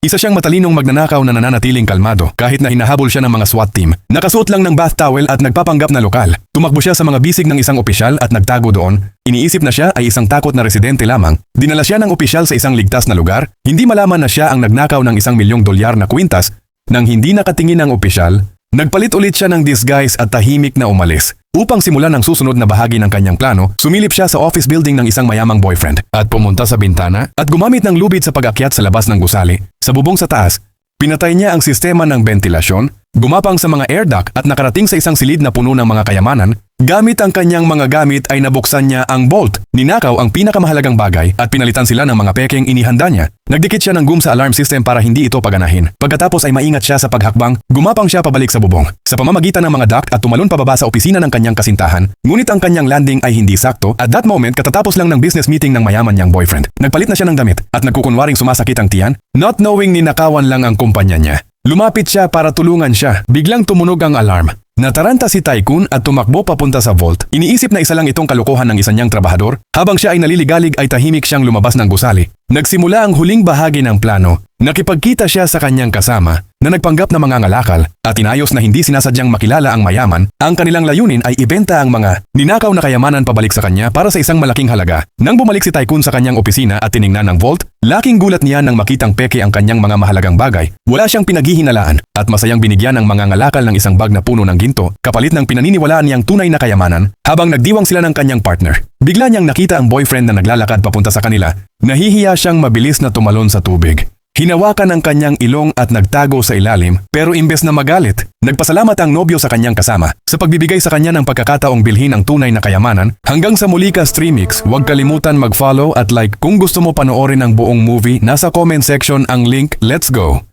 Isa siyang matalinong magnanakaw na nananatiling kalmado kahit na hinahabol siya ng mga SWAT team. Nakasuot lang ng bath towel at nagpapanggap na lokal. Tumakbo siya sa mga bisig ng isang opisyal at nagtago doon. Iniisip na siya ay isang takot na residente lamang. Dinala siya ng opisyal sa isang ligtas na lugar. Hindi malaman na siya ang nagnakaw ng $1,000,000 na kwintas. Nang hindi nakatingin ang opisyal, nagpalit ulit siya ng disguise at tahimik na umalis. Upang simulan ang susunod na bahagi ng kanyang plano, sumilip siya sa office building ng isang mayamang boyfriend at pumunta sa bintana at gumamit ng lubid sa pag-akyat sa labas ng gusali. Sa bubong sa taas, pinatay niya ang sistema ng ventilasyon, gumapang sa mga air duct at nakarating sa isang silid na puno ng mga kayamanan. Gamit ang kanyang mga gamit ay nabuksan niya ang bolt. Ninakaw ang pinakamahalagang bagay at pinalitan sila ng mga pekeng inihanda niya. Nagdikit siya ng gum sa alarm system para hindi ito paganahin. Pagkatapos ay maingat siya sa paghakbang, gumapang siya pabalik sa bubong. Sa pamamagitan ng mga duct at tumalon pababa sa opisina ng kanyang kasintahan, ngunit ang kanyang landing ay hindi sakto. At that moment katatapos lang ng business meeting ng mayaman niyang boyfriend. Nagpalit na siya ng damit at nagkukunwaring sumasakit ang tiyan, not knowing ninakawan lang ang kumpanya niya. Lumapit siya para tulungan siya. Biglang tumunog ang alarm. Nataranta si Tycoon at tumakbo papunta sa vault. Iniisip na isa lang itong kalokohan ng isa niyang trabahador. Habang siya ay naliligalig ay tahimik siyang lumabas ng gusali. Nagsimula ang huling bahagi ng plano. Nakipagkita siya sa kanyang kasama na nagpanggap na mga ngalakal at inayos na hindi sinasadyang makilala ang mayaman. Ang kanilang layunin ay ibenta ang mga ninakaw na kayamanan pabalik sa kanya para sa isang malaking halaga. Nang bumalik si Tycoon sa kanyang opisina at tiningnan ng vault, laking gulat niya nang makitang peke ang kanyang mga mahalagang bagay. Wala siyang pinaghihinalaan at masayang binigyan ng mga ngalakal ng isang bag na puno ng ginto kapalit ng pinaniniwalaan niyang tunay na kayamanan habang nagdiwang sila ng kanyang partner. Bigla niyang nakita ang boyfriend na naglalakad papunta sa kanila. Nahihiya siyang mabilis na tumalon sa tubig. Hinawakan ang kanyang ilong at nagtago sa ilalim pero imbes na magalit, nagpasalamat ang nobyo sa kanyang kasama sa pagbibigay sa kanya ng pagkakataong bilhin ang tunay na kayamanan. Hanggang sa muli ka Streamix, huwag kalimutan mag-follow at like kung gusto mo panoorin ang buong movie. Nasa comment section ang link. Let's go!